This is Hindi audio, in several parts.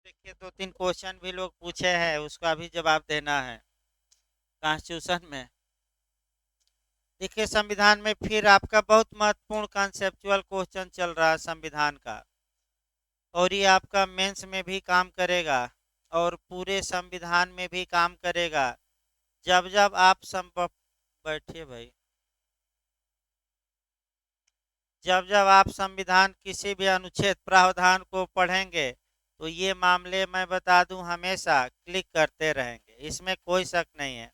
देखिए, दो तीन क्वेश्चन भी लोग पूछे हैं, उसका भी जवाब देना है कॉन्स्टिट्यूशन में। देखिए, संविधान में फिर आपका बहुत महत्वपूर्ण कॉन्सेप्चुअल क्वेश्चन चल रहा है संविधान का, और ये आपका मेंस में भी काम करेगा और पूरे संविधान में भी काम करेगा। जब जब आप बैठिए भाई। जब जब आप संविधान किसी भी अनुच्छेद प्रावधान को पढ़ेंगे तो ये मामले मैं बता दूं हमेशा क्लिक करते रहेंगे, इसमें कोई शक नहीं है।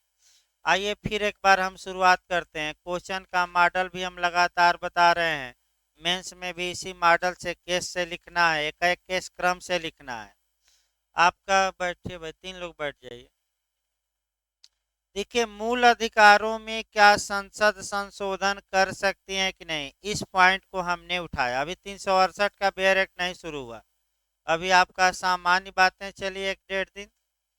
आइए फिर एक बार हम शुरुआत करते हैं। क्वेश्चन का मॉडल भी हम लगातार बता रहे हैं। मेंस में भी इसी मॉडल से केस से लिखना है, एक एक केस क्रम से लिखना है। आपका बैठिए भाई, तीन लोग बैठ जाइए। देखिए, मूल अधिकारों में क्या संसद संशोधन कर सकती है कि नहीं, इस पॉइंट को हमने उठाया। अभी 368 का बेयर एक्ट नहीं शुरू हुआ। अभी आपका सामान्य बातें चली एक डेढ़ दिन।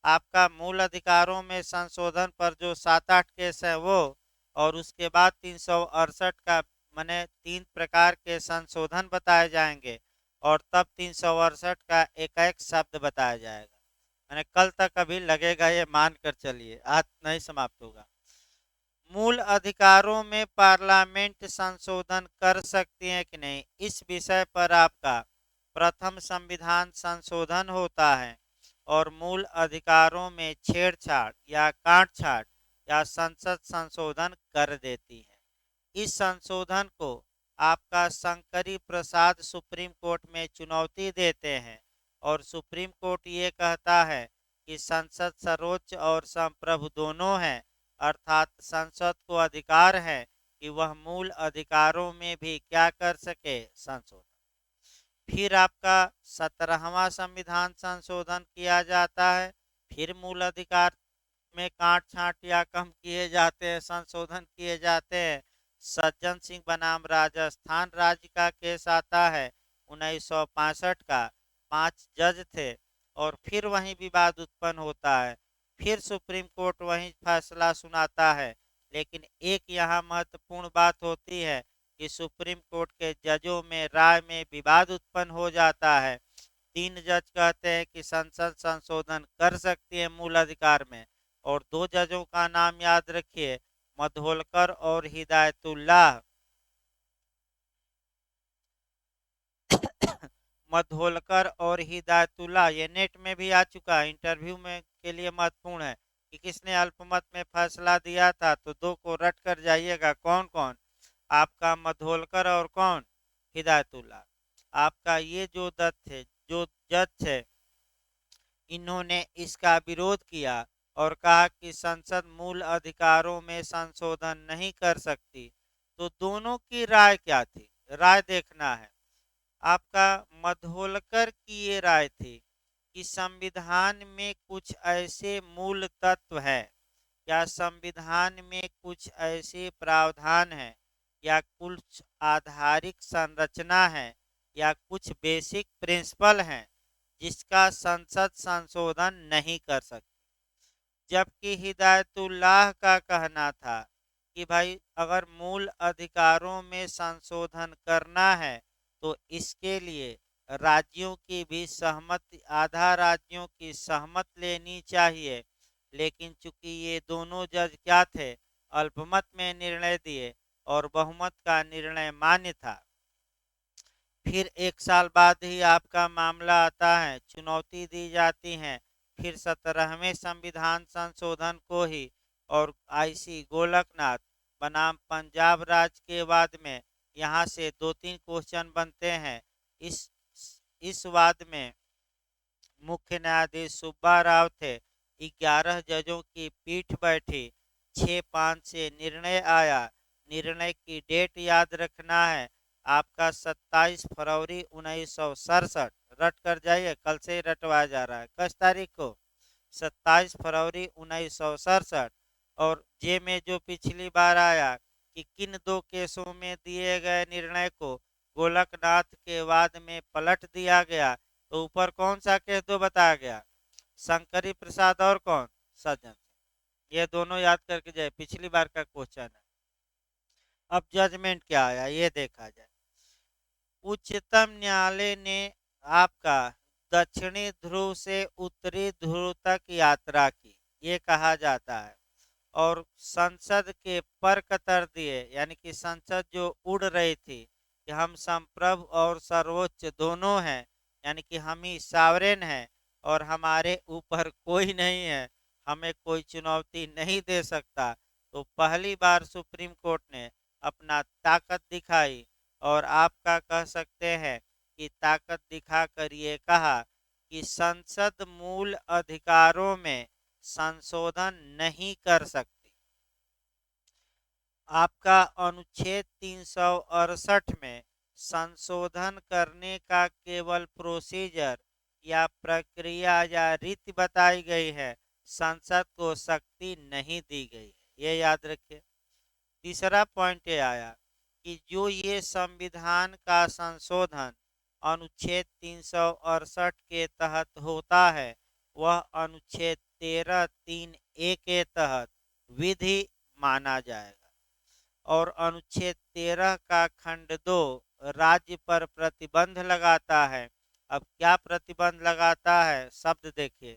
आपका मूल अधिकारों में संशोधन पर जो 7-8 केस है वो, और उसके बाद 368 का माने 3 प्रकार के संशोधन बताए जाएंगे, और तब 368 का एक एक शब्द बताया जाएगा। मैंने कल तक अभी लगेगा, ये मान कर चलिए, आज नहीं समाप्त होगा। मूल अधिकारों में पार्लियामेंट संशोधन कर सकती है कि नहीं, इस विषय पर आपका प्रथम संविधान संशोधन होता है और मूल अधिकारों में छेड़छाड़ या काटछाड़ या संसद संशोधन कर देती है। इस संशोधन को आपका शंकरी प्रसाद सुप्रीम कोर्ट में चुनौती देते हैं, और सुप्रीम कोर्ट ये कहता है कि संसद सर्वोच्च और संप्रभु दोनों है, अर्थात संसद को अधिकार है कि वह मूल अधिकारों में भी क्या कर सके, संशोधन। फिर आपका 17वां संविधान संशोधन किया जाता है। फिर मूल अधिकार में काट छांट या कम किए जाते हैं, संशोधन किए जाते हैं। सज्जन सिंह बनाम राजस्थान राज्य का केस आता है 1965 का। 5 जज थे और फिर वही विवाद उत्पन्न होता है। फिर सुप्रीम कोर्ट वही फैसला सुनाता है। लेकिन एक यहाँ महत्वपूर्ण बात होती है कि सुप्रीम कोर्ट के जजों में राय में विवाद उत्पन्न हो जाता है। 3 जज कहते हैं कि संसद संशोधन कर सकती है मूल अधिकार में, और 2 जजों का नाम याद रखिए, मधोलकर और हिदायतुल्लाह। मधोलकर और हिदायतुल्लाह, ये नेट में भी आ चुका है, इंटरव्यू में के लिए महत्वपूर्ण है कि किसने अल्पमत में फैसला दिया था। तो दो को रट कर जाइएगा, कौन कौन, आपका मधोलकर और कौन, हिदायतुल्लाह। आपका ये जो जज थे, इन्होंने इसका विरोध किया और कहा कि संसद मूल अधिकारों में संशोधन नहीं कर सकती। तो दोनों की राय क्या थी, राय देखना है। आपका मधोलकर की ये राय थी कि संविधान में कुछ ऐसे मूल तत्व है, या संविधान में कुछ ऐसे प्रावधान हैं, या कुछ आधारिक संरचना है, या कुछ बेसिक प्रिंसिपल हैं जिसका संसद संशोधन नहीं कर सकती। जबकि हिदायतुल्लाह का कहना था कि भाई अगर मूल अधिकारों में संशोधन करना है तो इसके लिए राज्यों की भी सहमति, आधा राज्यों की सहमत लेनी चाहिए। लेकिन चूंकि ये दोनों जज क्या थे, अल्पमत में निर्णय दिए और बहुमत का निर्णय मान्य था। फिर 1 साल बाद ही आपका मामला आता है, चुनौती दी जाती है फिर 17वें संविधान संशोधन को ही, और आईसी गोलकनाथ बनाम पंजाब राज्य के वाद में यहाँ से 2-3 क्वेश्चन बनते हैं। इस इस वाद में मुख्य न्यायाधीश सुब्बा राव थे। 11 जजों की पीठ बैठी, 6-5 से निर्णय आया। निर्णय की डेट याद रखना है, आपका 27 फरवरी 1967। रट कर जाइए, कल से ही रटवाया जा रहा है। किस तारीख को, 27 फरवरी 1967। और जे में जो पिछली बार आया कि किन 2 केसों में दिए गए निर्णय को गोलकनाथ के वाद में पलट दिया गया, तो ऊपर कौन सा केस दो बताया गया, शंकरी प्रसाद और कौन, सज्जन। ये दोनों याद करके जाए, पिछली बार का क्वेश्चन है। अब जजमेंट क्या आया ये देखा जाए। उच्चतम न्यायालय ने आपका दक्षिणी ध्रुव से उत्तरी ध्रुव तक यात्रा की, ये कहा जाता है। और संसद के पर कतर दिए, यानी कि संसद जो उड़ रही थी कि हम संप्रभु और सर्वोच्च दोनों हैं, यानी कि हम ही सावरेन हैं और हमारे ऊपर कोई नहीं है, हमें कोई चुनौती नहीं दे सकता। तो पहली बार सुप्रीम कोर्ट ने अपना ताकत दिखाई, और आपका कह सकते हैं कि ताकत दिखाकर ये कहा कि संसद मूल अधिकारों में संशोधन नहीं कर सकती। आपका अनुच्छेद 368 में संशोधन करने का केवल प्रोसीजर या प्रक्रिया या रीति बताई गई है, संसद को शक्ति नहीं दी गई है, ये याद रखिए। तीसरा पॉइंट ये आया कि जो ये संविधान का संशोधन अनुच्छेद 368 के तहत होता है, वह अनुच्छेद 13(3)(a) के तहत विधि माना जाएगा। और अनुच्छेद 13 का खंड 2 राज्य पर प्रतिबंध लगाता है। अब क्या प्रतिबंध लगाता है, शब्द देखिए,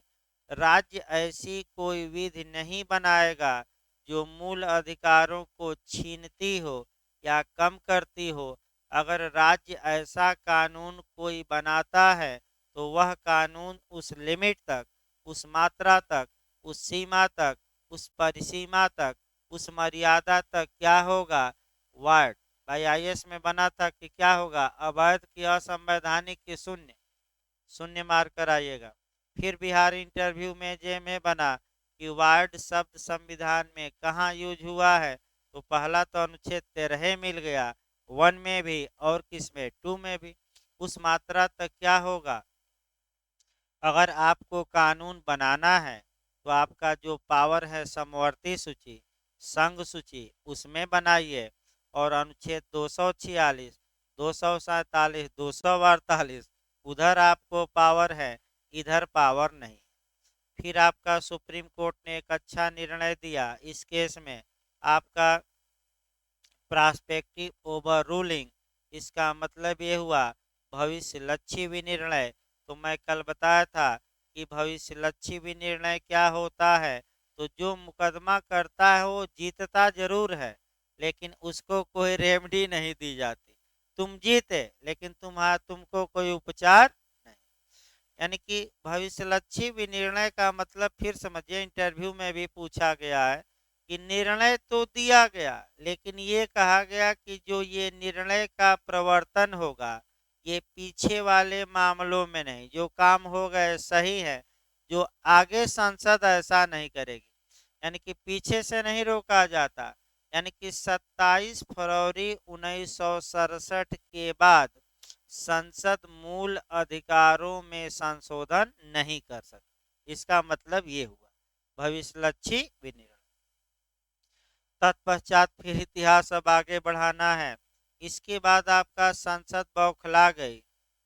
राज्य ऐसी कोई विधि नहीं बनाएगा जो मूल अधिकारों को छीनती हो या कम करती हो। अगर राज्य ऐसा कानून कोई बनाता है तो वह कानून उस लिमिट तक, उस मात्रा तक, उस सीमा तक, उस परिसीमा तक, उस मर्यादा तक क्या होगा, वार्ड भाई आईएएस में बना था कि क्या होगा, अवैध की, असंवैधानिक की शून्य, शून्य मार कर आइएगा। फिर बिहार इंटरव्यू में जे में बना कि वार्ड शब्द संविधान में कहाँ यूज हुआ है, तो पहला तो अनुच्छेद 13 मिल गया, 1 में भी और किस में, 2 में भी। उस मात्रा तक क्या होगा, अगर आपको कानून बनाना है तो आपका जो पावर है समवर्ती सूची, संघ सूची, उसमें बनाइए। और अनुच्छेद 246, 247, 248 उधर आपको पावर है, इधर पावर नहीं। फिर आपका सुप्रीम कोर्ट ने एक अच्छा निर्णय दिया इस केस में, आपका प्रास्पेक्टिव ओवर रूलिंग। इसका मतलब ये हुआ भविष्य लक्ष्य विनिर्णय। तो मैं कल बताया था कि भविष्य लक्ष्य विनिर्णय क्या होता है, तो जो मुकदमा करता है वो जीतता जरूर है, लेकिन उसको कोई रेमेडी नहीं दी जाती। तुम जीते लेकिन तुमको कोई उपचार नहीं। यानी कि भविष्यलक्षी विनिर्णय का मतलब फिर समझिए, इंटरव्यू में भी पूछा गया है कि निर्णय तो दिया गया, लेकिन ये कहा गया कि जो ये निर्णय का प्रवर्तन होगा ये पीछे वाले मामलों में नहीं, जो काम हो गए सही है, जो आगे संसद ऐसा नहीं करेगी। यानी कि पीछे से नहीं रोका जाता। यानी कि 27 फरवरी 1967 के बाद संसद मूल अधिकारों में संशोधन नहीं कर सकती। इसका मतलब ये हुआ भविष्यलक्षी विनिर्णय। तत्पश्चात फिर इतिहास अब आगे बढ़ाना है। इसके बाद आपका संसद बौखला गई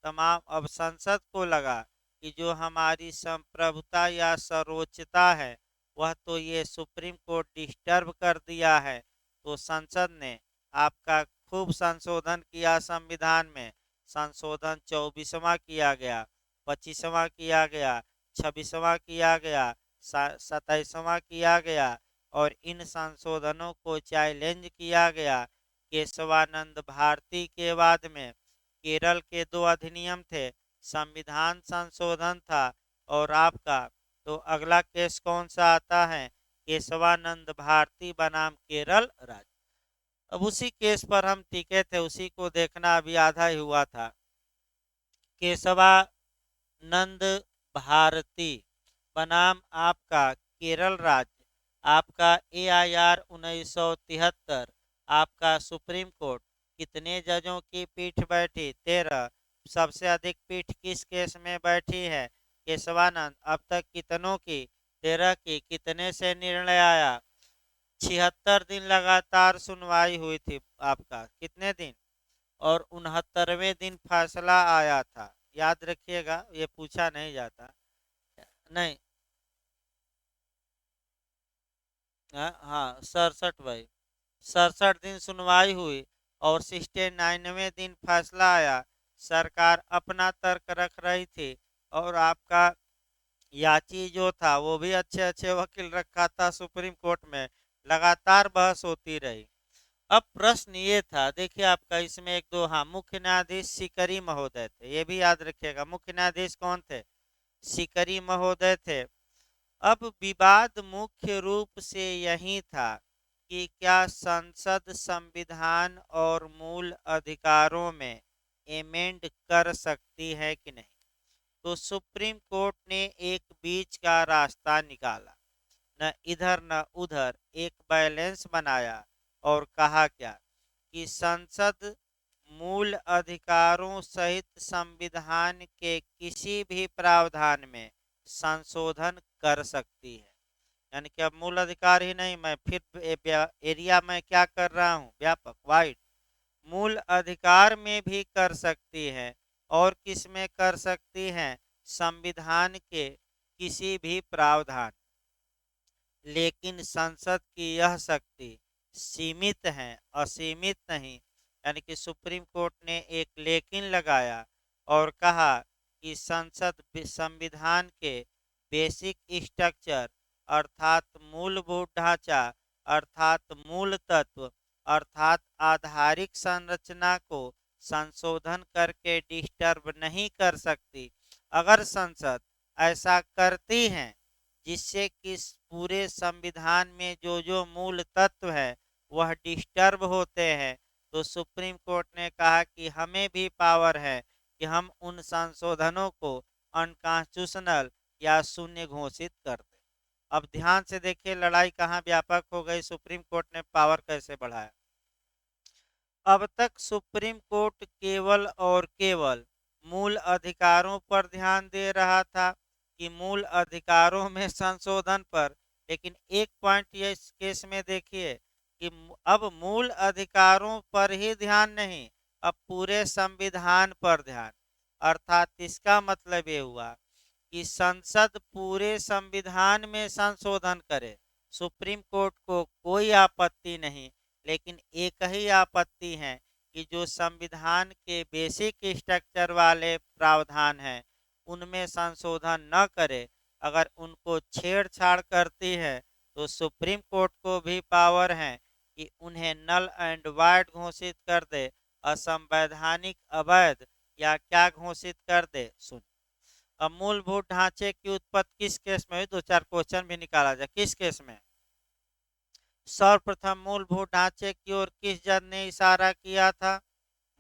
तमाम। अब संसद को लगा कि जो हमारी संप्रभुता या सर्वोच्चता है वह तो ये सुप्रीम कोर्ट डिस्टर्ब कर दिया है। तो संसद ने आपका खूब संशोधन किया संविधान में। संशोधन 24वां किया गया, 25वां किया गया, 26वां किया गया, 27वां किया गया। और इन संशोधनों को चैलेंज किया गया। केशवानंद भारती के बाद में केरल के 2 अधिनियम थे, संविधान संशोधन था और आपका, तो अगला केस कौन सा आता है, केशवानंद भारती बनाम केरल राज्य। अब उसी केस पर हम टिके थे, उसी को देखना अभी आधा ही हुआ था। केशवानंद भारती बनाम आपका केरल राज्य। आपका AIR 1973। आपका सुप्रीम कोर्ट कितने जजों की पीठ बैठी, 13। सबसे अधिक पीठ किस केस में बैठी है, केशवानंद। अब तक कितनों की, 13 की। कितने से निर्णय आया, 76 दिन लगातार सुनवाई हुई थी आपका, कितने दिन, और 69वें दिन फैसला आया था। याद रखिएगा, ये पूछा नहीं जाता। नहीं, हाँ 67 भाई, 67 दिन सुनवाई हुई और 69वें दिन फैसला आया। सरकार अपना तर्क रख रही थी और आपका याची जो था वो भी अच्छे अच्छे वकील रखा था सुप्रीम कोर्ट में, लगातार बहस होती रही। अब प्रश्न ये था, देखिए आपका इसमें एक दो, हाँ, मुख्य न्यायाधीश सीकरी महोदय थे, ये भी याद रखिएगा। मुख्य न्यायाधीश कौन थे? सीकरी महोदय थे। अब विवाद मुख्य रूप से यही था कि क्या संसद संविधान और मूल अधिकारों में एमेंड कर सकती है कि नहीं। तो सुप्रीम कोर्ट ने एक बीच का रास्ता निकाला, न इधर न उधर, एक बैलेंस बनाया और कहा क्या कि संसद मूल अधिकारों सहित संविधान के किसी भी प्रावधान में संशोधन कर सकती है। यानी कि अब मूल अधिकार ही नहीं, मैं फिर एरिया में क्या कर रहा हूँ, व्यापक वाइड, मूल अधिकार में भी कर सकती है। और किस में कर सकती हैं? संविधान के किसी भी प्रावधान। लेकिन संसद की यह शक्ति सीमित है, असीमित नहीं। यानी कि सुप्रीम कोर्ट ने एक लेकिन लगाया और कहा कि संसद संविधान के बेसिक स्ट्रक्चर अर्थात मूलभूत ढांचा, अर्थात मूल तत्व, अर्थात आधारिक संरचना को संशोधन करके डिस्टर्ब नहीं कर सकती। अगर संसद ऐसा करती है जिससे कि पूरे संविधान में जो जो मूल तत्व है वह डिस्टर्ब होते हैं, तो सुप्रीम कोर्ट ने कहा कि हमें भी पावर है कि हम उन संशोधनों को अनकॉन्स्टिट्यूशनल या शून्य घोषित कर दें। अब ध्यान से देखिए लड़ाई कहाँ व्यापक हो गई, सुप्रीम कोर्ट ने पावर कैसे बढ़ाया। अब तक सुप्रीम कोर्ट केवल और केवल मूल अधिकारों पर ध्यान दे रहा था कि मूल अधिकारों में संशोधन पर, लेकिन एक पॉइंट ये इस केस में देखिए कि अब मूल अधिकारों पर ही ध्यान नहीं, अब पूरे संविधान पर ध्यान। अर्थात इसका मतलब ये हुआ कि संसद पूरे संविधान में संशोधन करे, सुप्रीम कोर्ट को कोई आपत्ति नहीं। लेकिन एक ही आपत्ति है कि जो संविधान के बेसिक स्ट्रक्चर वाले प्रावधान हैं उनमें संशोधन न करे। अगर उनको छेड़छाड़ करती है तो सुप्रीम कोर्ट को भी पावर है कि उन्हें नल एंड वाइड घोषित कर दे, असंवैधानिक, अवैध या क्या घोषित कर दे। सुन, अब मूलभूत ढांचे की उत्पत्ति किस केस में हुई, दो चार क्वेश्चन भी निकाला जाए। किस केस में? सर्वप्रथम मूलभूत ढांचे की ओर किस जज ने इशारा किया था?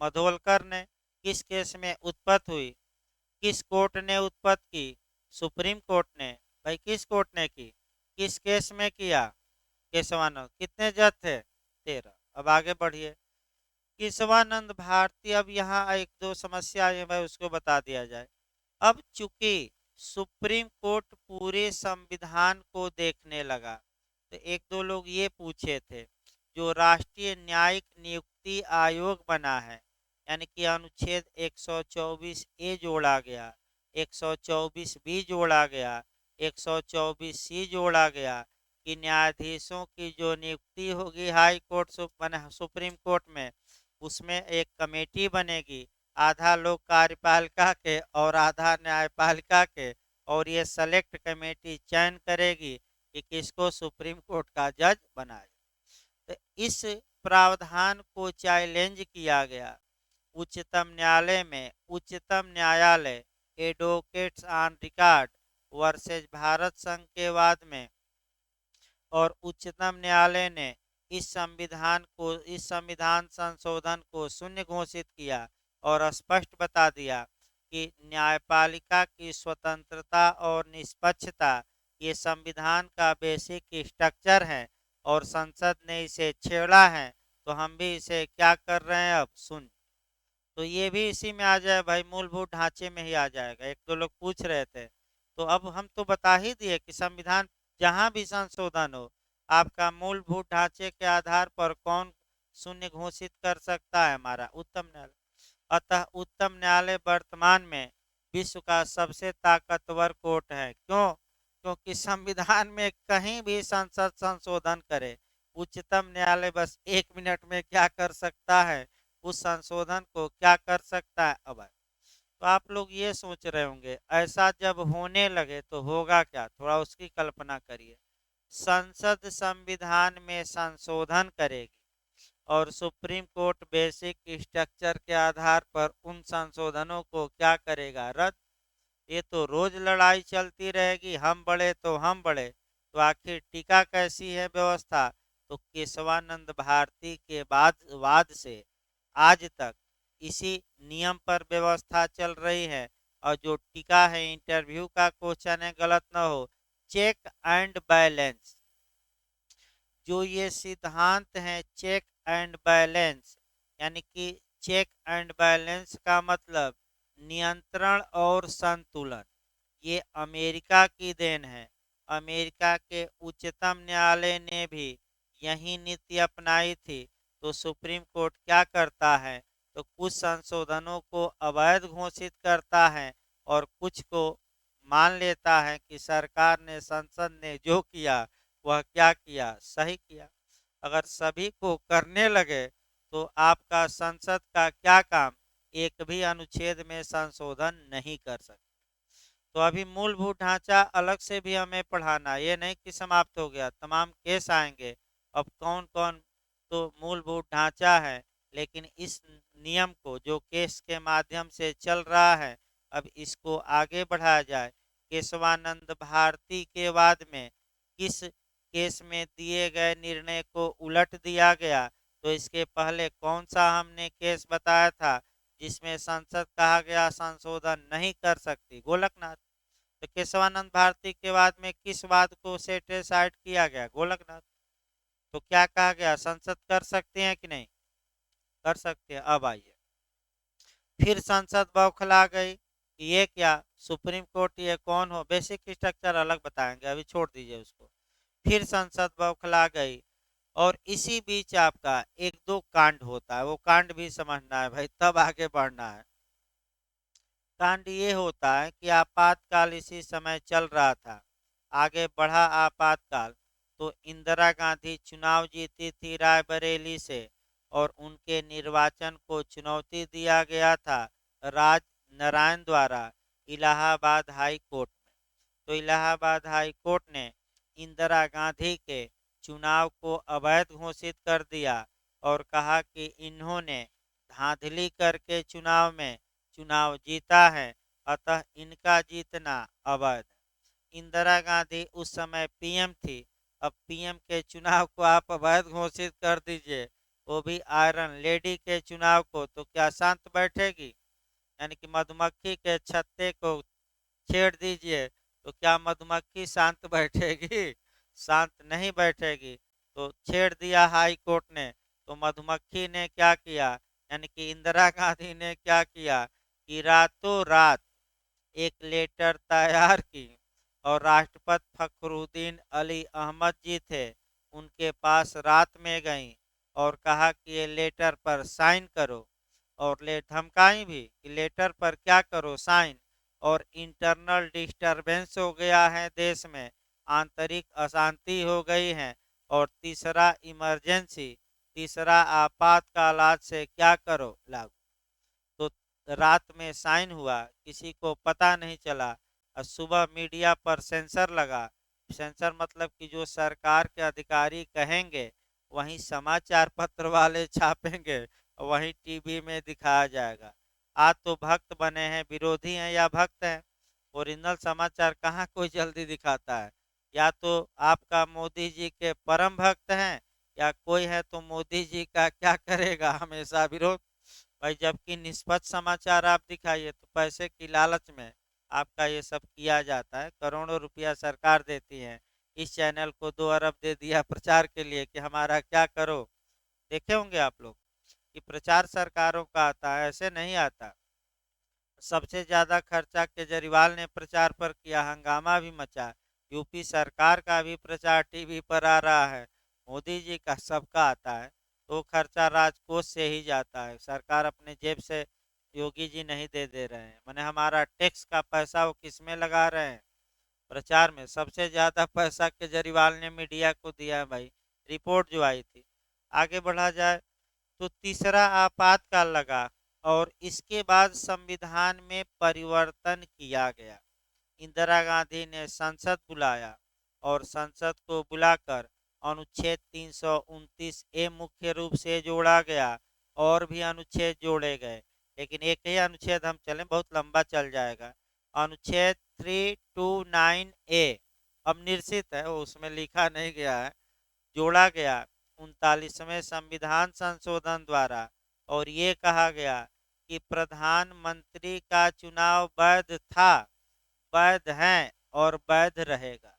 मधोलकर ने। किस केस में उत्पत्ति हुई? किस कोर्ट ने उत्पत्ति की? सुप्रीम कोर्ट ने। भाई किस कोर्ट ने की? किस केस में किया? केशवानंद। कितने जज थे? 13। अब आगे बढ़िए। केशवानंद भारती। अब यहाँ एक दो समस्या है भाई, उसको बता दिया जाए। अब चूंकि सुप्रीम कोर्ट पूरे संविधान को देखने लगा, तो एक दो लोग ये पूछे थे, जो राष्ट्रीय न्यायिक नियुक्ति आयोग बना है, यानी कि अनुच्छेद 124 ए जोड़ा गया, 124 बी जोड़ा गया, 124 सी जोड़ा गया, कि न्यायाधीशों की जो नियुक्ति होगी हाई कोर्ट सुप्रीम कोर्ट में, उसमें एक कमेटी बनेगी, आधा लोग कार्यपालिका के और आधा न्यायपालिका के, और ये सेलेक्ट कमेटी चयन करेगी कि किसको सुप्रीम कोर्ट का जज बनाए। तो इस प्रावधान को चैलेंज किया गया उच्चतम न्यायालय में। उच्चतम न्यायालय advocates on record versus Bharat संघ के वाद में, और उच्चतम न्यायालय ने इस संविधान संशोधन को शून्य घोषित किया और स्पष्ट बता दिया कि न्यायपालिका की स्वतंत्रता और निष्पक्षता ये संविधान का बेसिक स्ट्रक्चर है, और संसद ने इसे छेड़ा है तो हम भी इसे क्या कर रहे हैं, अब सुन। तो ये भी इसी में आ जाए भाई, मूलभूत ढांचे में ही आ जाएगा। एक दो लोग पूछ रहे थे, तो अब हम तो बता ही दिए कि संविधान जहां भी संशोधन हो, आपका मूलभूत ढांचे के आधार पर कौन शून्य घोषित कर सकता है? हमारा उच्चतम न्यायालय। अतः उच्चतम न्यायालय वर्तमान में विश्व का सबसे ताकतवर कोर्ट है। क्यों? क्योंकि संविधान में कहीं भी संसद संशोधन करे, उच्चतम न्यायालय बस 1 मिनट में क्या कर सकता है, उस संशोधन को क्या कर सकता है। अब तो आप लोग ये सोच रहे होंगे ऐसा जब होने लगे तो होगा क्या, थोड़ा उसकी कल्पना करिए। संसद संविधान में संशोधन करेगी और सुप्रीम कोर्ट बेसिक स्ट्रक्चर के आधार पर उन संशोधनों को क्या करेगा, रद्द। ये तो रोज लड़ाई चलती रहेगी, हम बड़े तो हम बड़े। तो आखिर टीका कैसी है व्यवस्था, तो केशवानंद भारती के वाद से आज तक इसी नियम पर व्यवस्था चल रही है। और जो टीका है इंटरव्यू का क्वेश्चन है, गलत ना हो, चेक एंड बैलेंस। जो ये सिद्धांत है चेक एंड बैलेंस, यानी कि चेक एंड बैलेंस का मतलब नियंत्रण और संतुलन, ये अमेरिका की देन है। अमेरिका के उच्चतम न्यायालय ने भी यही नीति अपनाई थी। तो सुप्रीम कोर्ट क्या करता है, तो कुछ संशोधनों को अवैध घोषित करता है और कुछ को मान लेता है कि सरकार ने, संसद ने जो किया वह क्या किया, सही किया। अगर सभी को करने लगे तो आपका संसद का क्या काम, एक भी अनुच्छेद में संशोधन नहीं कर सकते। तो अभी मूलभूत ढांचा अलग से भी हमें पढ़ाना, ये नहीं कि समाप्त हो गया, तमाम केस आएंगे। अब कौन कौन, तो मूलभूत ढांचा है, लेकिन इस नियम को जो केस के माध्यम से चल रहा है, अब इसको आगे बढ़ाया जाए। केशवानंद भारती के बाद में किस केस में दिए गए निर्णय को उलट दिया गया, तो इसके पहले कौन सा हमने केस बताया था जिसमें संसद कहा गया संशोधन नहीं कर सकती, गोलकनाथ। तो केशवानंद भारती के बाद में किस वाद को सेटिस्फाइड किया गया, गोलकनाथ। तो क्या कहा गया, संसद कर सकते हैं कि नहीं, कर सकते हैं। अब आइए, फिर संसद बौखला गई कि ये क्या, सुप्रीम कोर्ट ये कौन हो, बेसिक स्ट्रक्चर अलग बताएंगे, अभी छोड़ दीजिए उसको। फिर संसद बौखला गई और इसी बीच आपका एक दो कांड होता है, वो कांड भी समझना है भाई, तब आगे बढ़ना है। कांड ये होता है कि आपातकाल इसी समय चल रहा था, आगे बढ़ा आपातकाल, तो इंदिरा गांधी चुनाव जीती थी रायबरेली से और उनके निर्वाचन को चुनौती दिया गया था राज नारायण द्वारा इलाहाबाद हाई कोर्ट में। तो इलाहाबाद हाई कोर्ट ने इंदिरा गांधी के चुनाव को अवैध घोषित कर दिया और कहा कि इन्होंने धांधली करके चुनाव जीता है, अतः इनका जीतना अवैध है। इंदिरा गांधी उस समय पीएम थी, अब पीएम के चुनाव को आप अवैध घोषित कर दीजिए, वो भी आयरन लेडी के चुनाव को, तो क्या शांत बैठेगी, यानी कि मधुमक्खी के छत्ते को छेड़ दीजिए तो क्या मधुमक्खी शांत बैठेगी, शांत नहीं बैठेगी। तो छेड़ दिया हाई कोर्ट ने, तो मधुमक्खी ने क्या किया, यानी कि इंदिरा गांधी ने क्या किया कि रातों रात एक लेटर तैयार की और राष्ट्रपति फखरुद्दीन अली अहमद जी थे, उनके पास रात में गई और कहा कि ये लेटर पर साइन करो, और ले धमकाई भी कि लेटर पर क्या करो, साइन। और इंटरनल डिस्टरबेंस हो गया है देश में, आंतरिक अशांति हो गई है, और तीसरा इमरजेंसी, तीसरा आपातकाल आज से क्या करो, लागू। तो रात में साइन हुआ, किसी को पता नहीं चला, और सुबह मीडिया पर सेंसर लगा। सेंसर मतलब कि जो सरकार के अधिकारी कहेंगे वहीं समाचार पत्र वाले छापेंगे, वहीं टीवी में दिखाया जाएगा। आज तो भक्त बने हैं, विरोधी हैं या भक्त हैं, ओरिजिनल समाचार कहाँ कोई जल्दी दिखाता है। या तो आपका मोदी जी के परम भक्त हैं, या कोई है तो मोदी जी का क्या करेगा, हमेशा विरोध। भाई जबकि निष्पक्ष समाचार आप दिखाइए, तो पैसे की लालच में आपका ये सब किया जाता है। करोड़ों रुपया सरकार देती है, इस चैनल को 2 अरब दे दिया प्रचार के लिए कि हमारा क्या करो। देखे होंगे आप लोग कि प्रचार सरकारों का आता है, ऐसे नहीं आता। सबसे ज्यादा खर्चा केजरीवाल ने प्रचार पर किया, हंगामा भी मचा। यूपी सरकार का भी प्रचार टीवी पर आ रहा है, मोदी जी का सबका आता है। तो खर्चा राजकोष से ही जाता है, सरकार अपने जेब से योगी जी नहीं दे रहे हैं, मैंने हमारा टैक्स का पैसा वो किस में लगा रहे हैं, प्रचार में। सबसे ज्यादा पैसा केजरीवाल ने मीडिया को दिया है भाई, रिपोर्ट जो आई थी। आगे बढ़ा जाए तो तीसरा आपातकाल लगा, और इसके बाद संविधान में परिवर्तन किया गया। इंदिरा गांधी ने संसद बुलाया और संसद को बुलाकर अनुच्छेद 329 ए मुख्य रूप से जोड़ा गया और भी अनुच्छेद जोड़े गए, लेकिन एक ही अनुच्छेद हम चलें, बहुत लंबा चल जाएगा। अनुच्छेद 329 ए अब निर्सित है, वो उसमें लिखा नहीं गया है, जोड़ा गया 39वें संविधान संशोधन द्वारा, और ये कहा गया कि प्रधानमंत्री का चुनाव वैध था, वैध है और वैध रहेगा।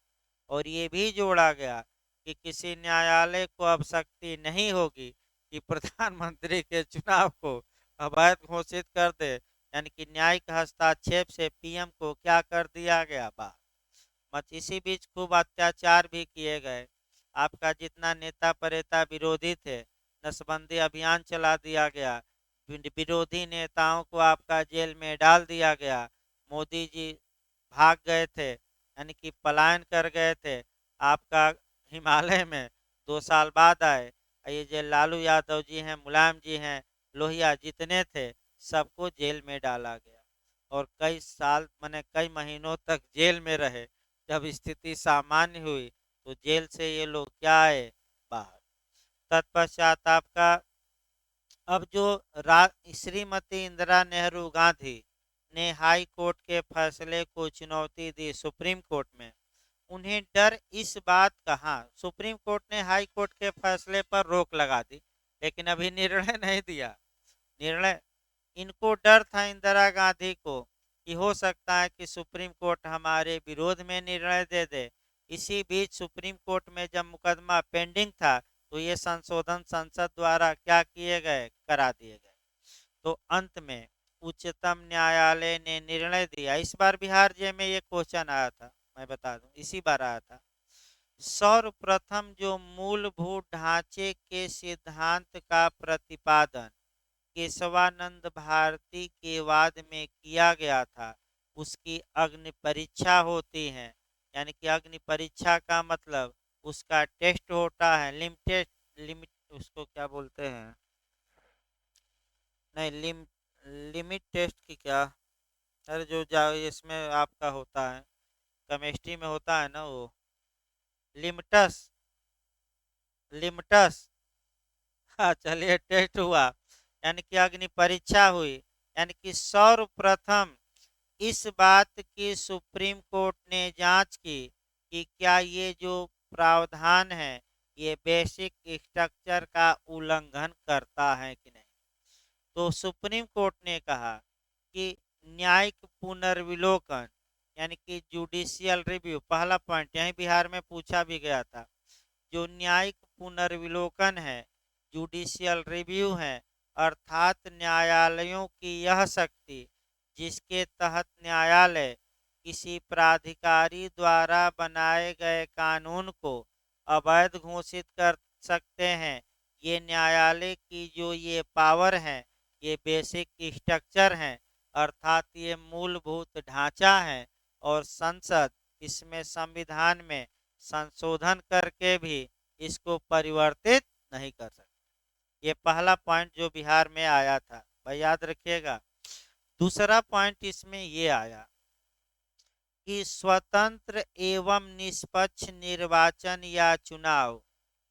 और ये भी जोड़ा गया कि किसी न्यायालय को अब शक्ति नहीं होगी कि प्रधानमंत्री के चुनाव को अवैध घोषित कर दे, यानी कि न्यायिक हस्तक्षेप से पीएम को क्या कर दिया गया बा। मत इसी बीच खूब अत्याचार भी किए गए। आपका जितना नेता परेता विरोधी थे, नसबंदी अभियान चला दिया गया, विरोधी नेताओं को आपका जेल में डाल दिया गया। मोदी जी भाग गए थे, यानी कि पलायन कर गए थे आपका हिमालय में, 2 साल बाद आए। ये जो लालू यादव जी हैं, मुलायम जी हैं, लोहिया, जितने थे सबको जेल में डाला गया और कई साल मैंने कई महीनों तक जेल में रहे। जब स्थिति सामान्य हुई तो जेल से ये लोग क्या आए, बाहर। तत्पश्चात आपका अब जो श्रीमती इंदिरा नेहरू गांधी ने हाई कोर्ट के फैसले को चुनौती दी सुप्रीम कोर्ट में, उन्हें डर इस बात का, हाँ, सुप्रीम कोर्ट ने हाई कोर्ट के फैसले पर रोक लगा दी, लेकिन अभी निर्णय नहीं दिया। निर्णय, इनको डर था इंदिरा गांधी को कि हो सकता है कि सुप्रीम कोर्ट हमारे विरोध में निर्णय दे दे। इसी बीच सुप्रीम कोर्ट में जब मुकदमा पेंडिंग था तो ये संशोधन संसद द्वारा क्या किए गए, करा दिए गए। तो अंत में उच्चतम न्यायालय ने निर्णय दिया। इस बार बिहार जे में ये क्वेश्चन आया था, मैं बता दूं, इसी बार आया था। सर्वप्रथम जो मूलभूत ढांचे के सिद्धांत का प्रतिपादन केशवानंद भारती के वाद में किया गया था, उसकी अग्नि परीक्षा होती है। यानी कि अग्नि परीक्षा का मतलब उसका टेस्ट होता है, लिमिटेड, लिमिट, उसको क्या बोलते हैं, नहीं लिमिट टेस्ट की क्या, अरे जो इसमें आपका होता है, केमिस्ट्री में होता है ना वो, लिमिटस, लिमिटस। हाँ, चलिए, टेस्ट हुआ, यानी कि अग्नि परीक्षा हुई। यानी कि सर्वप्रथम इस बात की सुप्रीम कोर्ट ने जांच की कि क्या ये जो प्रावधान है ये बेसिक स्ट्रक्चर का उल्लंघन करता है कि नहीं। तो सुप्रीम कोर्ट ने कहा कि न्यायिक पुनर्विलोकन, यानी कि जुडिशियल रिव्यू, पहला पॉइंट यही बिहार में पूछा भी गया था। जो न्यायिक पुनर्विलोकन है, जुडिशियल रिव्यू है, अर्थात न्यायालयों की यह शक्ति जिसके तहत न्यायालय किसी प्राधिकारी द्वारा बनाए गए कानून को अवैध घोषित कर सकते हैं, ये न्यायालय की जो ये पावर है, ये बेसिक स्ट्रक्चर है, अर्थात ये मूलभूत ढांचा है, और संसद इसमें संविधान में संशोधन करके भी इसको परिवर्तित नहीं कर सकते। ये पहला पॉइंट जो बिहार में आया था, भाई याद रखिएगा। दूसरा पॉइंट इसमें ये आया कि स्वतंत्र एवं निष्पक्ष निर्वाचन या चुनाव,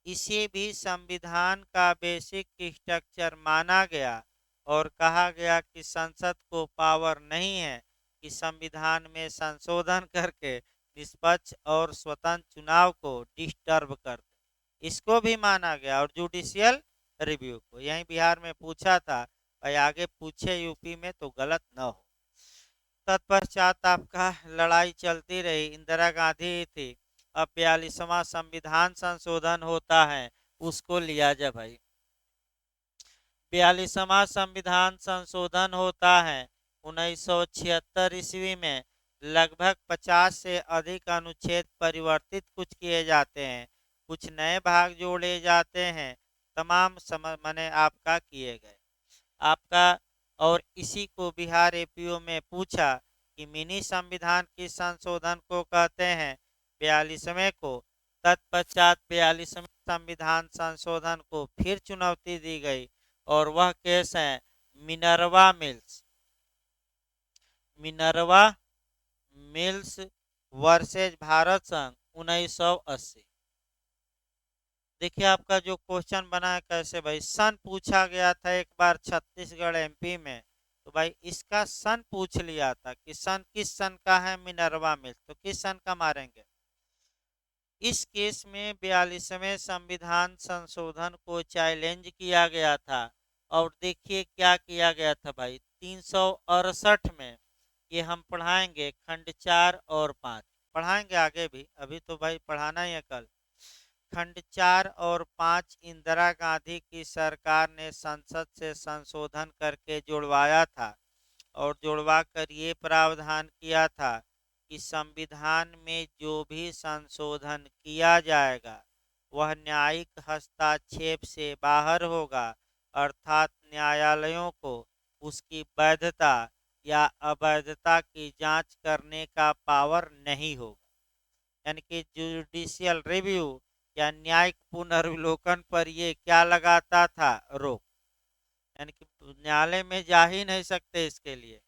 इसे भी संविधान का बेसिक स्ट्रक्चर माना गया और कहा गया कि संसद को पावर नहीं है कि संविधान में संशोधन करके निष्पक्ष और स्वतंत्र चुनाव को डिस्टर्ब कर दे, इसको भी माना गया। और जुडिशियल रिव्यू को यहीं बिहार में पूछा था, भाई आगे पूछे यूपी में तो गलत न हो। तत्पश्चात आपका लड़ाई चलती रही, इंदिरा गांधी थी। अब 42वां संविधान संशोधन होता है, उसको लिया जा भाई। 42वां संविधान संशोधन होता है 1976 ईस्वी में। लगभग 50 से अधिक अनुच्छेद परिवर्तित कुछ किए जाते हैं, कुछ नए भाग जोड़े जाते हैं, तमाम माने आपका किए गए आपका। और इसी को बिहार एपीओ में पूछा कि मिनी संविधान किस संशोधन को कहते हैं, 42वें को। तत्पश्चात 42वें संविधान संशोधन को फिर चुनौती दी गई और वह केस है Minerva mills, Minerva mills versus Bharat संघ 1980। देखिए आपका जो क्वेश्चन बना है कैसे भाई, सन पूछा गया था एक बार छत्तीसगढ़ एमपी में, तो भाई इसका सन पूछ लिया था कि सन किस सन का है मिनर्वा मिल्स, तो किस सन का मारेंगे। इस केस में 42वें संविधान संशोधन को चैलेंज किया गया था, और देखिए क्या किया गया था भाई, 368 में, ये हम पढ़ाएंगे खंड 4 और 5, पढ़ाएंगे आगे भी, अभी तो भाई पढ़ाना ही है कल। खंड 4 और 5 इंदिरा गांधी की सरकार ने संसद से संशोधन करके जुड़वाया था, और जुड़वा कर ये प्रावधान किया था कि संविधान में जो भी संशोधन किया जाएगा वह न्यायिक हस्तक्षेप से बाहर होगा, अर्थात न्यायालयों को उसकी वैधता या अवैधता की जांच करने का पावर नहीं होगा। यानी कि जुडिशियल रिव्यू या न्यायिक पुनर्विलोकन पर ये क्या लगाता था, रोक, यानी कि न्यायालय में जा ही नहीं सकते इसके लिए।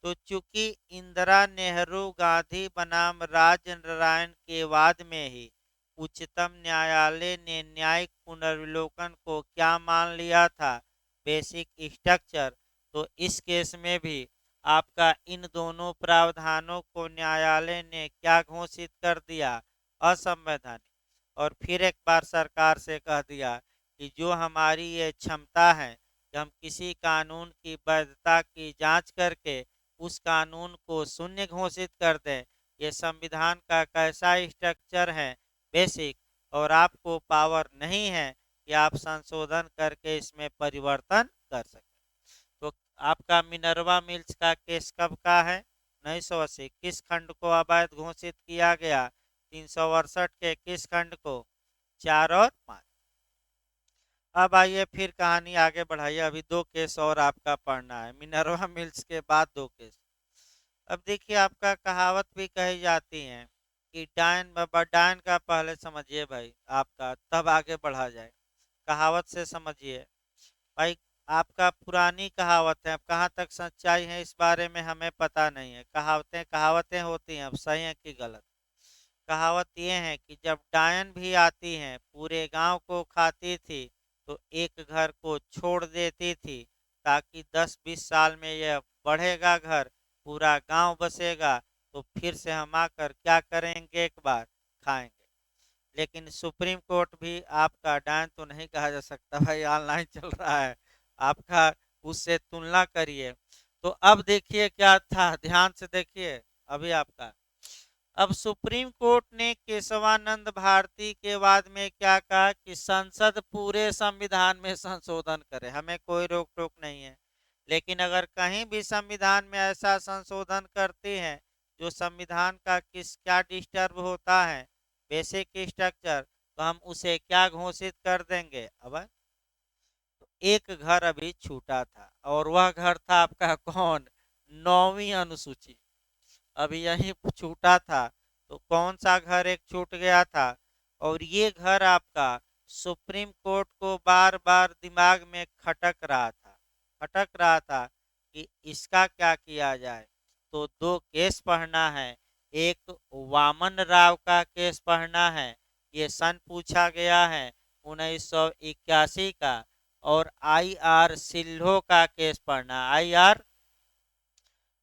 तो चूंकि इंदिरा नेहरू गांधी बनाम राजनारायण के वाद में ही उच्चतम न्यायालय ने न्यायिक पुनर्विलोकन को क्या मान लिया था, बेसिक स्ट्रक्चर, तो इस केस में भी आपका इन दोनों प्रावधानों को न्यायालय ने क्या घोषित कर दिया, असंवैधानिक। और फिर एक बार सरकार से कह दिया कि जो हमारी ये क्षमता है कि हम किसी कानून की वैधता की जांच करके उस कानून को शून्य घोषित कर दें, ये संविधान का कैसा स्ट्रक्चर है, बेसिक, और आपको पावर नहीं है कि आप संशोधन करके इसमें परिवर्तन कर सकें। तो आपका मिनर्वा मिल्स का केस कब का है, 1980। किस खंड को अवैध घोषित किया गया, 368 के किस खंड को, 4 और 5। अब आइए फिर कहानी आगे बढ़ाइए, अभी दो केस और आपका पढ़ना है, मिनर्वा मिल्स के बाद दो केस। अब देखिए आपका कहावत भी कही जाती है कि डायन बाबा, डायन का पहले समझिए भाई आपका, तब आगे बढ़ा जाए। कहावत से समझिए भाई, आपका पुरानी कहावत है, अब कहाँ तक सच्चाई है इस बारे में हमें पता नहीं है। कहावतें कहावतें होती हैं, अब सही है कि गलत। कहावत ये है कि जब डायन भी आती हैं पूरे गांव को खाती थी, तो एक घर को छोड़ देती थी, ताकि 10-20 साल में यह बढ़ेगा घर, पूरा गांव बसेगा, तो फिर से हम आकर क्या करेंगे, एक बार खाएंगे। लेकिन सुप्रीम कोर्ट भी आपका डायन तो नहीं कहा जा सकता भाई, ऑनलाइन चल रहा है आपका, उससे तुलना करिए। तो अब देखिए क्या था, ध्यान से देखिए अभी आपका। अब सुप्रीम कोर्ट ने केशवानंद भारती के वाद में क्या कहा कि संसद पूरे संविधान में संशोधन करे, हमें कोई रोक टोक नहीं है, लेकिन अगर कहीं भी संविधान में ऐसा संशोधन करती है जो संविधान का किस क्या डिस्टर्ब होता है, बेसिक स्ट्रक्चर, तो हम उसे क्या घोषित कर देंगे। अब तो एक घर अभी छूटा था, और वह घर था आपका कौन, 9वीं अनुसूची, अभी यही छूटा था। तो कौन सा घर एक छूट गया था, और ये घर आपका सुप्रीम कोर्ट को बार बार दिमाग में खटक रहा था कि इसका क्या किया जाए। तो दो केस पढ़ना है, एक वामन राव का केस पढ़ना है, ये सन पूछा गया है 1981 का, और आई आर सिल्हो का केस पढ़ना, आई आर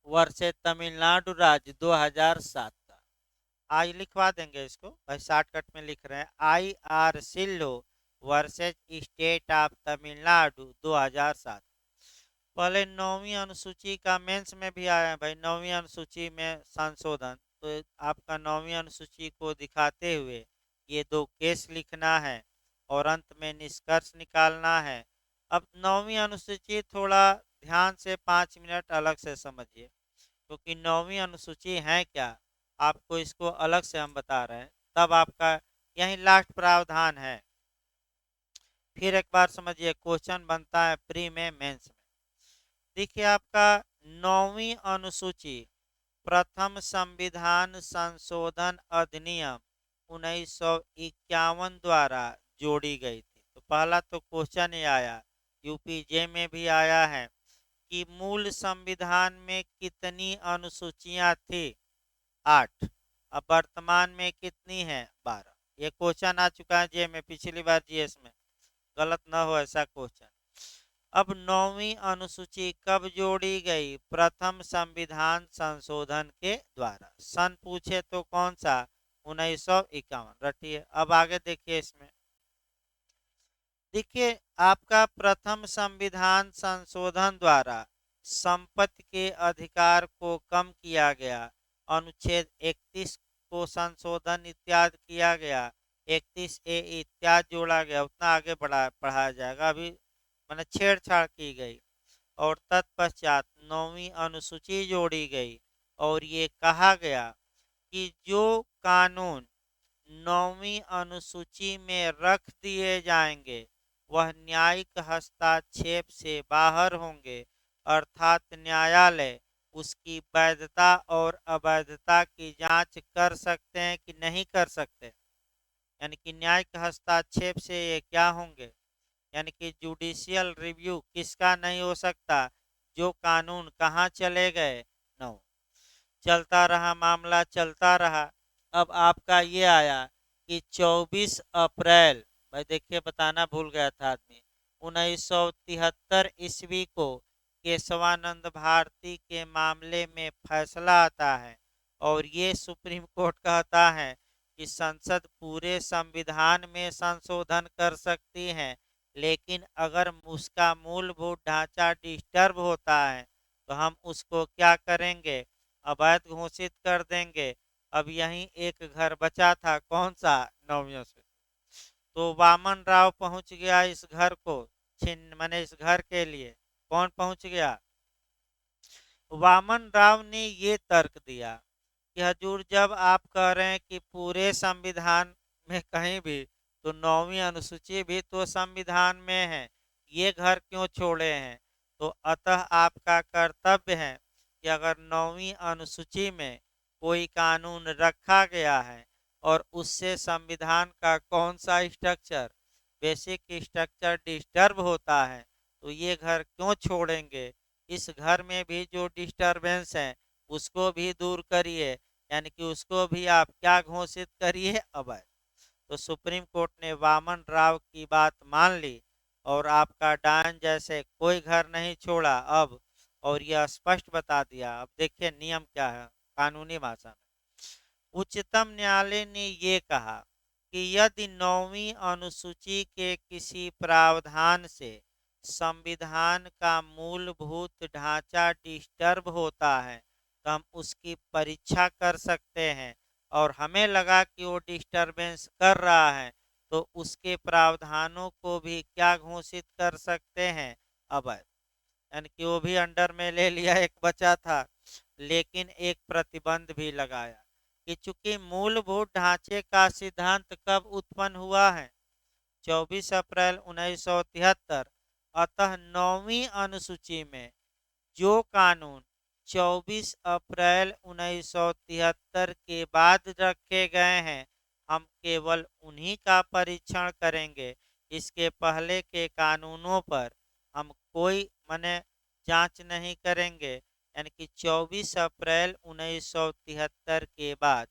वर्सेस तमिलनाडु राज्य 2007 का। आज लिखवा देंगे इसको भाई, शॉर्टकट में लिख रहे हैं, I R Coelho versus state of Tamil Nadu 2007। पहले 9वीं अनुसूची का मेंस में भी आया है भाई, 9वीं अनुसूची में संशोधन, तो आपका 9वीं अनुसूची को दिखाते हुए ये दो केस लिखना है, और अंत में निष्कर्ष निकालना है। अब 9वीं अनुसूची थोड़ा ध्यान से 5 मिनट अलग से समझिए, क्योंकि 9वीं अनुसूची है क्या, आपको इसको अलग से हम बता रहे हैं, तब आपका यही लास्ट प्रावधान है। फिर एक बार समझिए, क्वेश्चन बनता है प्री में मेंस में। देखिए आपका 9वीं अनुसूची प्रथम संविधान संशोधन अधिनियम 1951 द्वारा जोड़ी गई थी। तो पहला तो क्वेश्चन ये आया, यूपीजे में भी आया है, कि मूल संविधान में कितनी अनुसूचियां थी? 8। अब वर्तमान में कितनी है? 12। ये क्वेश्चन आ चुका है जे में पिछली बार जीएस में, गलत ना हो ऐसा क्वेश्चन। अब 9वीं अनुसूची कब जोड़ी गई? प्रथम संविधान संशोधन के द्वारा। सन पूछे तो कौन सा? 1951 रटिए। अब आगे देखिए इसमें, देखिए आपका प्रथम संविधान संशोधन द्वारा संपत्ति के अधिकार को कम किया गया। अनुच्छेद 31 को संशोधन इत्यादि किया गया, 31A इत्यादि जोड़ा गया, उतना आगे पढ़ाया जाएगा, अभी मैंने छेड़छाड़ की गई। और तत्पश्चात 9वीं अनुसूची जोड़ी गई और ये कहा गया कि जो कानून 9वीं अनुसूची में रख दिए जाएंगे वह न्यायिक हस्तक्षेप से बाहर होंगे, अर्थात न्यायालय उसकी वैधता और अवैधता की जांच कर सकते हैं कि नहीं कर सकते। यानी कि न्यायिक हस्तक्षेप से ये क्या होंगे? यानी कि जुडिशियल रिव्यू किसका नहीं हो सकता? जो कानून कहाँ चले गए? 9। चलता रहा मामला, चलता रहा। अब आपका ये आया कि 24 अप्रैल, भाई देखिए बताना भूल गया था आदमी, 1973 ईस्वी को केशवानंद भारती के मामले में फैसला आता है और ये सुप्रीम कोर्ट कहता है कि संसद पूरे संविधान में संशोधन कर सकती है, लेकिन अगर उसका मूलभूत ढांचा डिस्टर्ब होता है तो हम उसको क्या करेंगे? अवैध घोषित कर देंगे। अब यहीं एक घर बचा था, कौन सा? 9वीं से। तो वामन राव पहुंच गया इस घर को छीन, मैंने इस घर के लिए कौन पहुंच गया? वामन राव ने ये तर्क दिया कि हजूर जब आप कह रहे हैं कि पूरे संविधान में कहीं भी, तो 9वीं अनुसूची भी तो संविधान में है, ये घर क्यों छोड़े हैं? तो अतः आपका कर्तव्य है कि अगर 9वीं अनुसूची में कोई कानून रखा गया है और उससे संविधान का कौन सा स्ट्रक्चर, बेसिक स्ट्रक्चर डिस्टर्ब होता है, तो ये घर क्यों छोड़ेंगे? इस घर में भी जो डिस्टरबेंस है उसको भी दूर करिए, यानी कि उसको भी आप क्या घोषित करिए? अवैध। तो सुप्रीम कोर्ट ने वामन राव की बात मान ली और आपका डायन जैसे कोई घर नहीं छोड़ा अब, और यह स्पष्ट बता दिया। अब देखिए नियम क्या है कानूनी भाषा में। उच्चतम न्यायालय ने ये कहा कि यदि 9वीं अनुसूची के किसी प्रावधान से संविधान का मूलभूत ढांचा डिस्टर्ब होता है तो हम उसकी परीक्षा कर सकते हैं, और हमें लगा कि वो डिस्टरबेंस कर रहा है तो उसके प्रावधानों को भी क्या घोषित कर सकते हैं? अवैध। यानी कि वो भी अंडर में ले लिया, एक बचा था, लेकिन एक प्रतिबंध भी लगाया कि चूंकि मूलभूत ढांचे का सिद्धांत कब उत्पन्न हुआ है? 24 अप्रैल 1973। अतः 9वीं अनुसूची में जो कानून 24 अप्रैल 1973 के बाद रखे गए हैं हम केवल उन्हीं का परीक्षण करेंगे। इसके पहले के कानूनों पर हम कोई मने जांच नहीं करेंगे। यानी कि 24 अप्रैल 1973 के बाद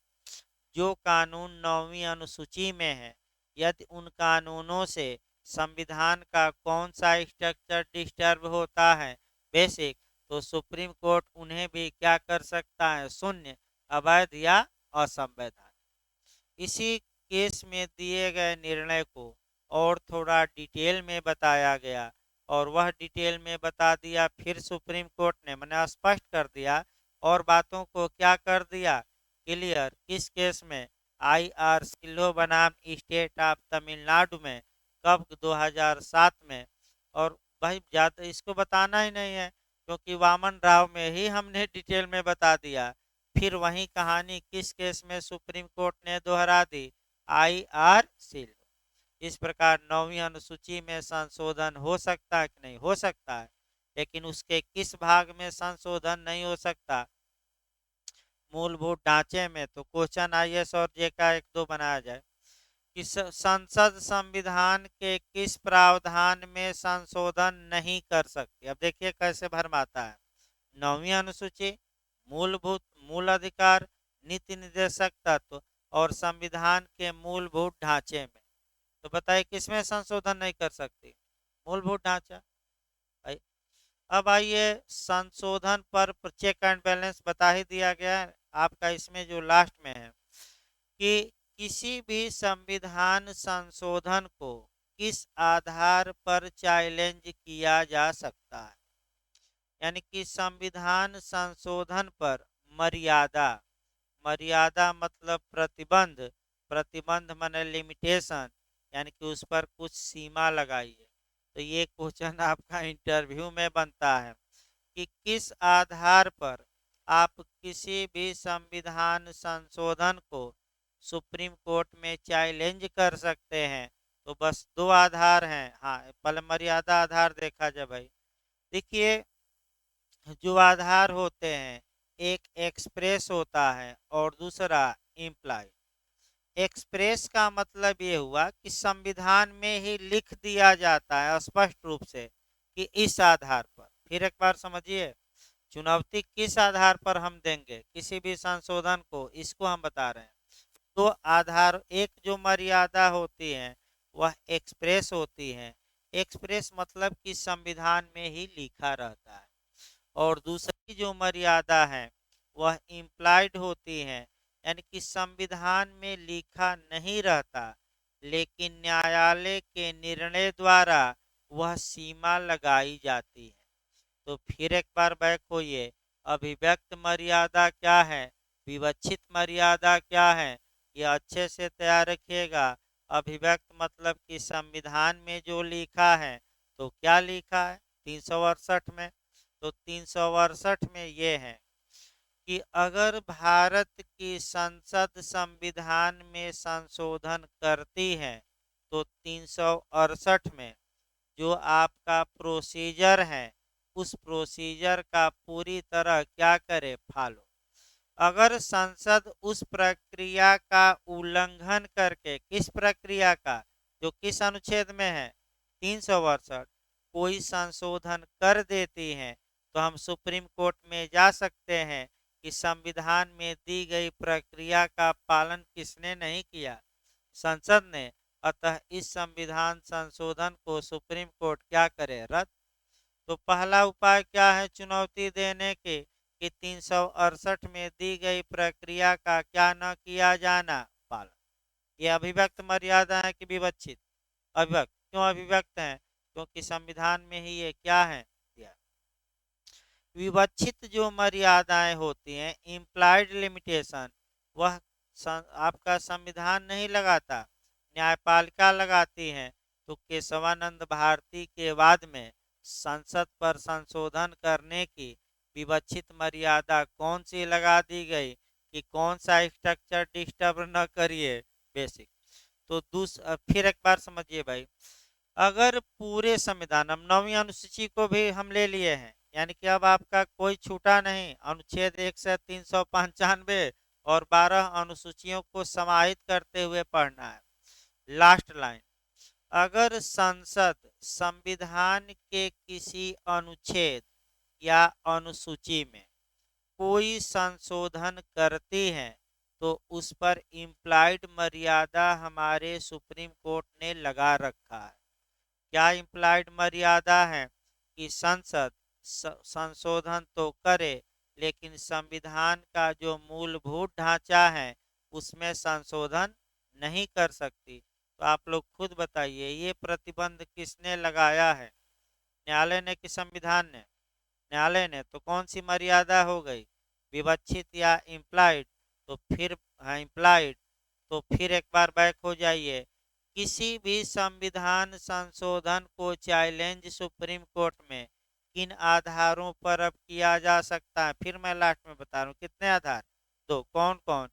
जो कानून 9वीं अनुसूची में है, यदि उन कानूनों से संविधान का कौन सा स्ट्रक्चर डिस्टर्ब होता है, बेसिक, तो सुप्रीम कोर्ट उन्हें भी क्या कर सकता है? शून्य, अवैध या असंवैधानिक। इसी केस में दिए गए निर्णय को और थोड़ा डिटेल में बताया गया और वह डिटेल में बता दिया फिर सुप्रीम कोर्ट ने, मैंने स्पष्ट कर दिया और बातों को क्या कर दिया? क्लियर। किस केस में? IR सिल्हो बनाम स्टेट ऑफ तमिलनाडु में। कब? 2007 में। और भाई ज़्यादा इसको बताना ही नहीं है क्योंकि वामन राव में ही हमने डिटेल में बता दिया। फिर वही कहानी किस केस में सुप्रीम कोर्ट ने दोहरा दी? IR सिल्हो। इस प्रकार 9वीं अनुसूची में संशोधन हो सकता है कि नहीं? हो सकता है, लेकिन उसके किस भाग में संशोधन नहीं हो सकता? मूलभूत ढांचे में। तो क्वेश्चन IS और जे का 1-2 बनाया जाए। कि संसद संविधान के किस प्रावधान में संशोधन नहीं कर सकती। अब देखिए कैसे भरमाता है। 9वीं अनुसूची, मूलभूत मूल अधिकार, नीति निर्देशक तत्व और संविधान के मूलभूत ढांचे में। तो बताइए किसमें संशोधन नहीं कर सकती। मूलभूत ढांचा। भाई अब आइए संशोधन पर चेक एंड बैलेंस बता ही दिया गया है आपका इसमें जो लास्ट में है कि किसी भी संविधान संशोधन को किस आधार पर चैलेंज किया जा सकता है। यानी कि संविधान संशोधन पर मर्यादा, मर्यादा मतलब प्रतिबंध, प्रतिबंध माने लिमिटेशन, यानी कि उस पर कुछ सीमा लगाइए। तो ये क्वेश्चन आपका इंटरव्यू में बनता है कि किस आधार पर आप किसी भी संविधान संशोधन को सुप्रीम कोर्ट में चैलेंज कर सकते हैं। तो बस दो आधार हैं। हाँ, पहले मर्यादा आधार देखा जाए भाई। देखिए जो आधार होते हैं, एक एक्सप्रेस होता है और दूसरा इम्प्लाई। एक्सप्रेस का मतलब ये हुआ कि संविधान में ही लिख दिया जाता है स्पष्ट रूप से कि इस आधार पर। फिर एक बार समझिए, चुनौती किस आधार पर हम देंगे किसी भी संशोधन को, इसको हम बता रहे हैं। तो आधार, एक जो मर्यादा होती है वह एक्सप्रेस होती है। एक्सप्रेस मतलब कि संविधान में ही लिखा रहता है। और दूसरी जो मर्यादा है वह इम्प्लाइड होती है, यानी कि संविधान में लिखा नहीं रहता लेकिन न्यायालय के निर्णय द्वारा वह सीमा लगाई जाती है। तो फिर एक बार बैक होइए, अभिव्यक्त मर्यादा क्या है, विवक्षित मर्यादा क्या है, ये अच्छे से तैयार रखिएगा। अभिव्यक्त मतलब कि संविधान में जो लिखा है, तो क्या लिखा है 368 में। तो 368 में ये है कि अगर भारत की संसद संविधान में संशोधन करती है तो 368 में जो आपका प्रोसीजर है उस प्रोसीजर का पूरी तरह क्या करे, फॉलो। अगर संसद उस प्रक्रिया का उल्लंघन करके, किस प्रक्रिया का, जो किस अनुच्छेद में है 368, कोई संशोधन कर देती है तो हम सुप्रीम कोर्ट में जा सकते हैं कि संविधान में दी गई प्रक्रिया का पालन किसने नहीं किया, संसद ने। अतः इस संविधान संशोधन को सुप्रीम कोर्ट क्या करे, रद्द। तो पहला उपाय क्या है चुनौती देने के कि 368 में दी गई प्रक्रिया का क्या न किया जाना, पालन। ये अभिव्यक्त मर्यादा है कि विवक्षित, अभिव्यक्त। क्यों अभिव्यक्त है, क्योंकि संविधान में ही ये क्या है दिया। विवक्षित जो मर्यादाएं होती हैं, इम्प्लाइड लिमिटेशन, वह आपका संविधान नहीं लगाता, न्यायपालिका लगाती है। तो केशवानंद भारती के वाद में संसद पर संशोधन करने की विवक्षित मर्यादा कौन सी लगा दी गई कि कौन सा स्ट्रक्चर डिस्टर्ब न करिए, बेसिक। तो फिर एक बार समझिए भाई, अगर पूरे संविधान, हम 9वीं अनुसूची को भी हम ले लिए हैं, यानी कि अब आपका कोई छूटा नहीं, अनुच्छेद 1 से 395 और 12 अनुसूचियों को समाहित करते हुए पढ़ना है। लास्ट लाइन, अगर संसद संविधान के किसी अनुच्छेद या अनुसूची में कोई संशोधन करती है तो उस पर इम्प्लाइड मर्यादा हमारे सुप्रीम कोर्ट ने लगा रखा है। क्या इम्प्लाइड मर्यादा है कि संसद संशोधन तो करे लेकिन संविधान का जो मूलभूत ढांचा है उसमें संशोधन नहीं कर सकती। तो आप लोग खुद बताइए ये प्रतिबंध किसने लगाया है, न्यायालय ने कि संविधान ने? न्यायालय ने। तो कौन सी मर्यादा हो गई, विवक्षित या इम्प्लाइड? तो फिर हाँ इम्प्लाइड। तो फिर एक बार बैक हो जाइए, किसी भी संविधान संशोधन को चैलेंज सुप्रीम कोर्ट में किन आधारों पर अब किया जा सकता है, फिर मैं लास्ट में बता रहा हूँ कितने आधार, दो। कौन कौन?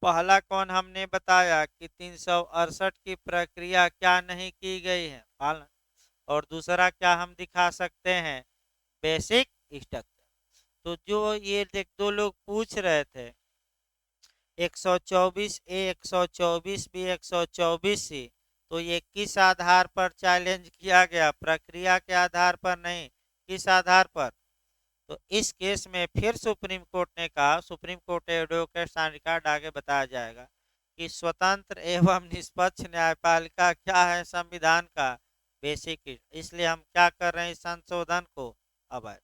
पहला कौन हमने बताया कि 368 की प्रक्रिया क्या नहीं की गई है, पालन। और दूसरा क्या हम दिखा सकते हैं, बेसिक स्ट्रक्चर। तो जो ये देख दो लोग पूछ रहे थे 124 ए, 124 बी, 124 सी। तो ये किस आधार पर चैलेंज किया गया? प्रक्रिया के आधार पर नहीं, किस आधार पर? तो इस केस में फिर सुप्रीम कोर्ट ने कहा, supreme court advocates on record आगे बताया जाएगा कि स्वतंत्र एवं निष्पक्ष न्यायपालिका क्या है संविधान का बेसिक। इसलिए हम क्या कर रहे हैं इस संशोधन को। अब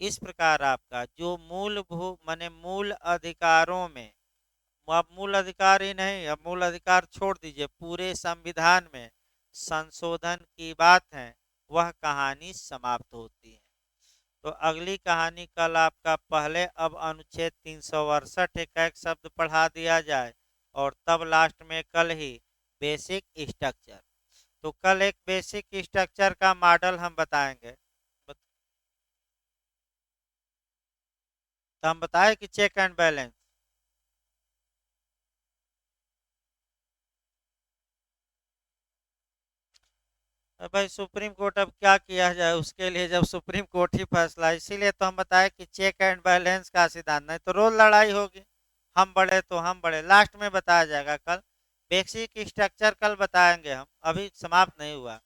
इस प्रकार आपका जो मूलभूत माने मूल अधिकारों में, अब मूल अधिकार ही नहीं, अब मूल अधिकार छोड़ दीजिए, पूरे संविधान में संशोधन की बात है, वह कहानी समाप्त होती है। तो अगली कहानी कल आपका पहले अब अनुच्छेद 368 एक शब्द पढ़ा दिया जाए और तब लास्ट में कल ही बेसिक स्ट्रक्चर। तो कल एक बेसिक स्ट्रक्चर का मॉडल हम बताएंगे। तो हम बताए कि चेक एंड बैलेंस। भाई सुप्रीम कोर्ट अब क्या किया जाए उसके लिए, जब सुप्रीम कोर्ट ही फैसला, इसीलिए तो हम बताए कि चेक एंड बैलेंस का सिद्धांत, नहीं तो रोज लड़ाई होगी। हम बड़े तो हम बड़े, लास्ट में बताया जाएगा कल। बेसिक स्ट्रक्चर कल बताएंगे हम, अभी समाप्त नहीं हुआ।